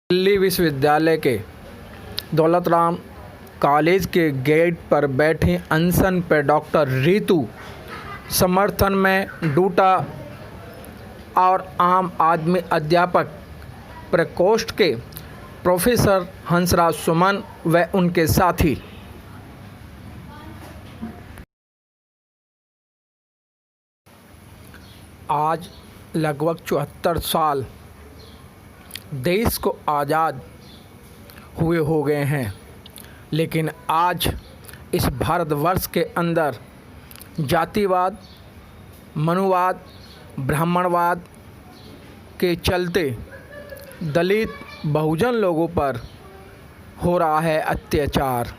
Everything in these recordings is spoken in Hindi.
दिल्ली विश्वविद्यालय के दौलत राम कॉलेज के गेट पर बैठी अनशन पर डॉक्टर रितु समर्थन में डूटा और आम आदमी अध्यापक प्रकोष्ठ के प्रोफेसर हंसराज सुमन व उनके साथी। आज लगभग 74 साल देश को आज़ाद हुए हो गए हैं, लेकिन आज इस भारतवर्ष के अंदर जातिवाद, मनुवाद, ब्राह्मणवाद के चलते दलित बहुजन लोगों पर हो रहा है अत्याचार,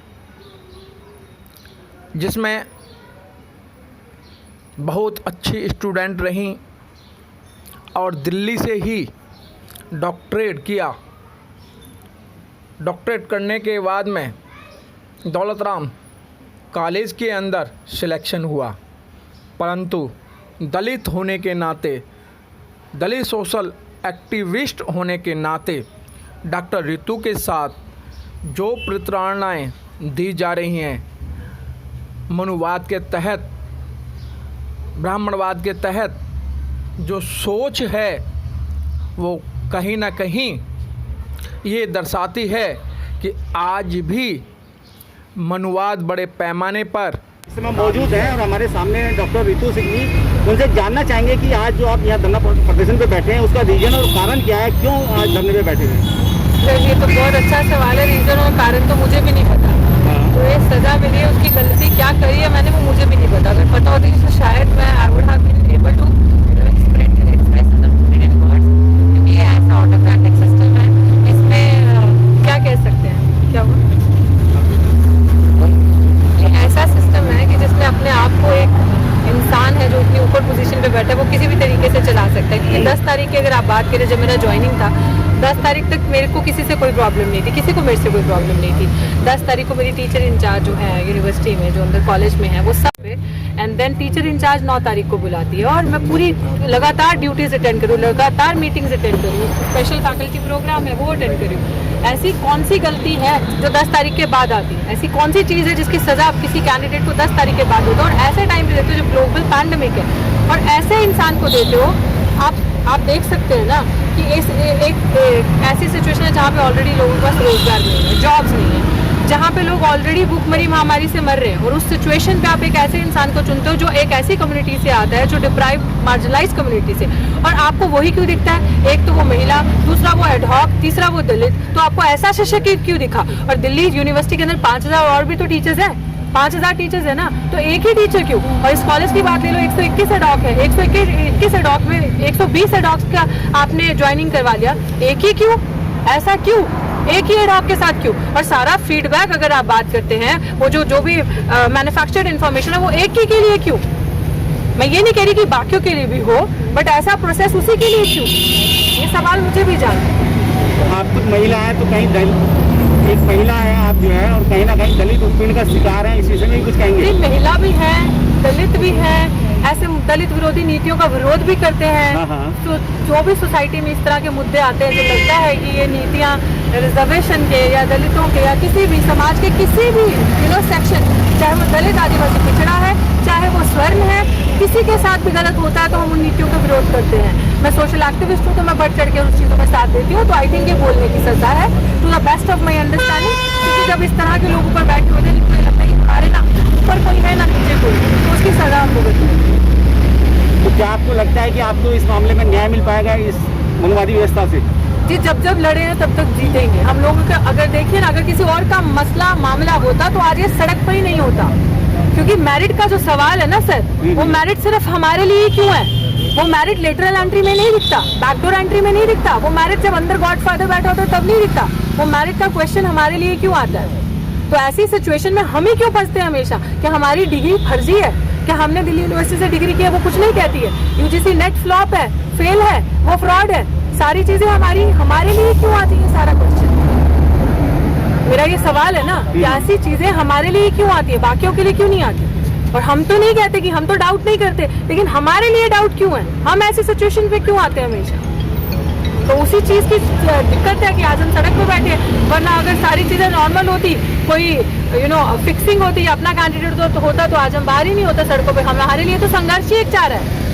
जिसमें बहुत अच्छी स्टूडेंट रहीं और दिल्ली से ही डॉक्टरेट किया। डॉक्टरेट करने के बाद में दौलत राम कॉलेज के अंदर सिलेक्शन हुआ, परंतु दलित होने के नाते, दलित सोशल एक्टिविस्ट होने के नाते डॉक्टर रितु के साथ जो प्रताड़नाएं दी जा रही हैं, मनुवाद के तहत, ब्राह्मणवाद के तहत जो सोच है, वो कहीं ना कहीं ये दर्शाती है कि आज भी मनुवाद बड़े पैमाने पर इस समय मौजूद हैं और हमारे सामने डॉक्टर रितु सिंह जी। उनसे जानना चाहेंगे कि आज जो आप यहाँ धरना प्रदर्शन पे बैठे हैं, उसका रीजन और कारण क्या है, क्यों आज धरने पे बैठे हैं? सर, ये तो बहुत अच्छा सवाल है। रीजन और कारण तो मुझे भी नहीं पता। तो ये सजा मिली है, उसकी गलती क्या करी है मैंने, वो मुझे भी नहीं पता। अगर पता होती तो शायद मैं I would have been able to express क्योंकि ये ऐसा ऑटोक्रेटिक सिस्टम है, इसमें क्या कह सकते हैं, क्या हुआ? ये ऐसा सिस्टम है कि जिसमें अपने आप को एक इंसान है जो इतनी ऊपर पोजीशन पे बैठा है, वो किसी भी तरीके से चला सकता है। क्योंकि 10 तारीख की अगर आप बात करें, जब मेरा ज्वाइनिंग था, 10 तारीख तक मेरे को किसी से कोई प्रॉब्लम नहीं थी, किसी को मेरे से कोई प्रॉब्लम नहीं थी। 10 तारीख को मेरी टीचर इंचार्ज जो है यूनिवर्सिटी में, जो अंदर कॉलेज में है, वो सब एंड देन टीचर इंचार्ज 9 तारीख को बुलाती है और मैं पूरी लगातार ड्यूटीज अटेंड करूँ, लगातार मीटिंग्स अटेंड करूँ, स्पेशल फैकल्टी प्रोग्राम है वो अटेंड करूँ। ऐसी कौन सी गलती है जो 10 तारीख के बाद आती है? ऐसी कौन सी चीज़ है जिसकी सजा आप किसी कैंडिडेट को 10 तारीख के बाद देते हो और ऐसे टाइम पे देते हो जब ग्लोबल पैंडेमिक है, और ऐसे इंसान को देते हो? आप देख सकते हैं ना कि एक ऐसी सिचुएशन है जहाँ पे ऑलरेडी लोगों के पास रोजगार नहीं है, जॉब्स नहीं है, जहाँ पे लोग ऑलरेडी भूखमरी महामारी से मर रहे हैं, और उस सिचुएशन पे आप एक ऐसे इंसान को चुनते हो जो एक ऐसी कम्युनिटी से आता है, जो डिप्राइव मार्जिनलाइज कम्युनिटी से, और आपको वही क्यों दिखता है? एक तो वो महिला, दूसरा वो एडहॉक, तीसरा वो दलित, तो आपको ऐसा शिक्षक क्यों दिखा? और दिल्ली यूनिवर्सिटी के अंदर 5000 और भी तो टीचर्स है, 5000 टीचर्स है ना, तो एक ही टीचर क्यों? और इस कॉलेज की बात ले लो, 121 एडॉक है, 121 एडॉक में 120 एडॉक का आपने ज्वाइनिंग करवा लिया, एक ही क्यों? ऐसा क्यों? एक ही एडॉक के साथ क्यों? और सारा फीडबैक अगर आप बात करते हैं, वो जो भी मैन्युफैक्चर्ड इन्फॉर्मेशन है, वो एक ही के लिए क्यों? मैं ये नहीं कह रही कि बाकियों के लिए भी हो, बट ऐसा प्रोसेस उसी के लिए क्यों? ये सवाल मुझे भी जानना। आप खुद महिला हैं, तो कहीं एक महिला है आप जो है, और कहीं ना कहीं दलित उत्पीड़न का शिकार है, इस विषय में कुछ कहेंगे? महिला भी है, दलित भी है, ऐसे दलित विरोधी नीतियों का विरोध भी करते हैं। तो जो भी सोसाइटी में इस तरह के मुद्दे आते हैं, जो लगता है कि ये नीतियाँ रिजर्वेशन के या दलितों के या किसी भी समाज के किसी भी सेक्शन, चाहे वो दलित आदिवासी पिछड़ा है, चाहे वो स्वर्ण है, किसी के साथ भी गलत होता है तो हम उन नीतियों का विरोध करते हैं। मैं सोशल एक्टिविस्ट हूँ, तो मैं बढ़ चढ़ के उन चीज़ों में साथ देती हूँ। तो आई थिंक ये बोलने की सजा है, to the best of my understanding. क्योंकि जब इस तरह के लोग ऊपर बैठे होते हैं, मुझे लगता है कि हमारे ना ऊपर कोई है ना नीचे कोई, तो उसकी सजा हम भुगतते हैं। तो क्या आपको लगता है कि आपको इस मामले में न्याय मिल पाएगा इस मनुवादी व्यवस्था से? जी, जब लड़े हैं तब तक जीतेंगे हम लोगों का। अगर देखिए ना, अगर किसी और का मसला मामला होता तो आज ये सड़क पर ही नहीं होता। क्योंकि मैरिट का जो सवाल है ना सर, वो मैरिट सिर्फ हमारे लिए क्यों है? वो मैरिट लेटरल एंट्री में नहीं दिखता, बैकडोर एंट्री में नहीं दिखता, वो मैरिट जब अंदर गॉडफादर बैठा होता है तब नहीं दिखता। वो मैरिट का क्वेश्चन हमारे लिए क्यों आता है? तो ऐसी सिचुएशन में हम ही क्यों फंसते हैं हमेशा कि हमारी डिग्री फर्जी है, कि हमने दिल्ली यूनिवर्सिटी से डिग्री की है, वो कुछ नहीं कहती है, यूजीसी नेट फ्लॉप है, फेल है, वो फ्रॉड है। सारी चीजें हमारे लिए क्यों आती है? सारा क्वेश्चन मेरा ये सवाल है ना कि ऐसी चीजें हमारे लिए क्यों आती है, बाकियों के लिए क्यों नहीं आती? और हम तो नहीं कहते कि हम तो डाउट नहीं करते, लेकिन हमारे लिए डाउट क्यों है? हम ऐसी सिचुएशन पे क्यों आते हैं हमेशा? तो उसी चीज़ की दिक्कत है कि आज हम सड़क पर बैठे हैं। वरना अगर सारी चीज़ें नॉर्मल होती, कोई फिक्सिंग होती, अपना कैंडिडेट तो होता, तो आज हम बाहर ही नहीं होता सड़कों पे। हमारे लिए तो संघर्ष ही एक चाह रहा है।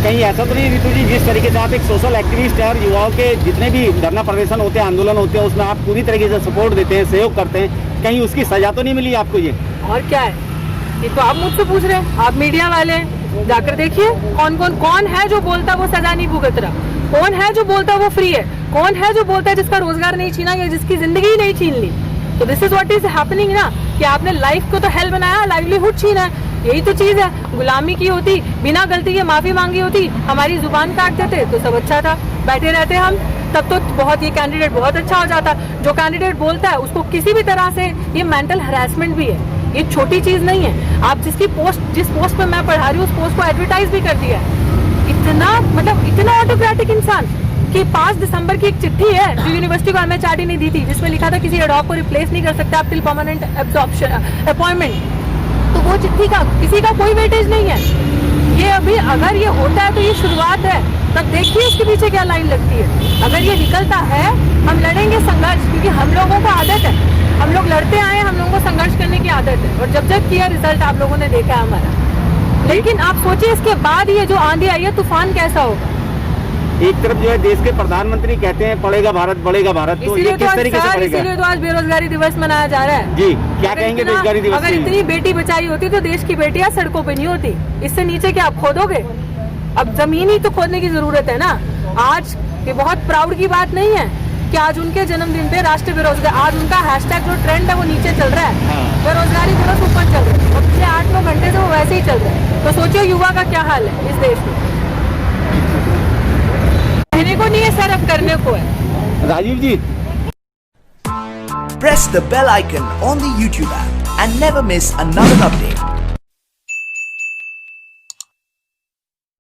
कहीं ऐसा तो नहीं रितु जी, जिस तरीके से आप एक सोशल एक्टिविस्ट है और युवाओं के जितने भी धरना प्रदर्शन होते हैं, आंदोलन होते हैं, उसमें आप पूरी तरीके से सपोर्ट देते हैं, सहयोग करते हैं, कहीं उसकी सजा तो नहीं मिली आपको? ये और क्या है, ये तो आप मुझसे पूछ रहे हैं, आप मीडिया वाले हैं, जाकर देखिए कौन है जो बोलता है वो सजा नहीं भुगत रहा, कौन है जो बोलता है वो फ्री है, कौन है जो बोलता है जिसका रोजगार नहीं छीना या जिसकी जिंदगी नहीं छीन ली। तो this is what is happening ना, कि आपने लाइफ को तो हेल बनाया, लाइवलीहुड छीना है। यही तो चीज है। गुलामी की होती, बिना गलती के माफी मांगी होती, हमारी जुबान काट देते तो सब अच्छा था, बैठे रहते हम, तब तो बहुत ये कैंडिडेट बहुत अच्छा हो जाता। जो कैंडिडेट बोलता है उसको किसी भी तरह से ये मेंटल हैरेसमेंट भी है, ये छोटी चीज नहीं है। आप जिस पोस्ट पे मैं पढ़ा रही हूँ उस पोस्ट को एडवर्टाइज भी कर दिया है। इतना ऑटोक्रेटिक इंसान कि 5 दिसंबर की एक चिट्ठी है जो यूनिवर्सिटी को MHRD ने दी थी, जिसमें लिखा था किसी एडॉक को रिप्लेस नहीं कर सकते आप टिल परमानेंट अपॉइंटमेंट। तो वो चिट्ठी का किसी का कोई वेटेज नहीं है। ये अभी अगर ये होता है तो ये शुरुआत है, तब देखिए इसके पीछे क्या लाइन लगती है। अगर ये निकलता है हम लड़ेंगे संघर्ष, क्योंकि हम लोगों को आदत है, हम लोग लड़ते आए, हम लोगों को संघर्ष करने की आदत है। और जब किया रिजल्ट आप लोगों ने देखा है हमारा। लेकिन आप सोचिए इसके बाद ये जो आंधी आई है, तूफान कैसा होगा। एक तरफ जो है देश के प्रधानमंत्री कहते हैं पढ़ेगा भारत बढ़ेगा भारत, तो ये किस तरीके से पढ़ेगा? इसीलिए तो आज बेरोजगारी दिवस मनाया जा रहा है। जी, क्या कहेंगे बेरोजगारी दिवस? अगर इतनी बेटी बचाई होती तो देश की बेटियां सड़कों पे नहीं होती। इससे नीचे क्या आप खोदोगे? अब जमीन ही तो खोदने की जरूरत है ना। आज ये बहुत प्राउड की बात नहीं है कि आज उनके जन्मदिन पे राष्ट्रीय बेरोजगार, आज उनका हैशटैग जो ट्रेंड है वो नीचे चल रहा है, बेरोजगारी दिवस ऊपर चल रहा है। और पिछले 8-9 घंटे से वो वैसे ही चल रहा है। तो सोचिए युवा का क्या हाल है इस देश में। कहने को नहीं है सर, अब करने को है। राजीव जी, press the bell icon on the YouTube app and never miss another update.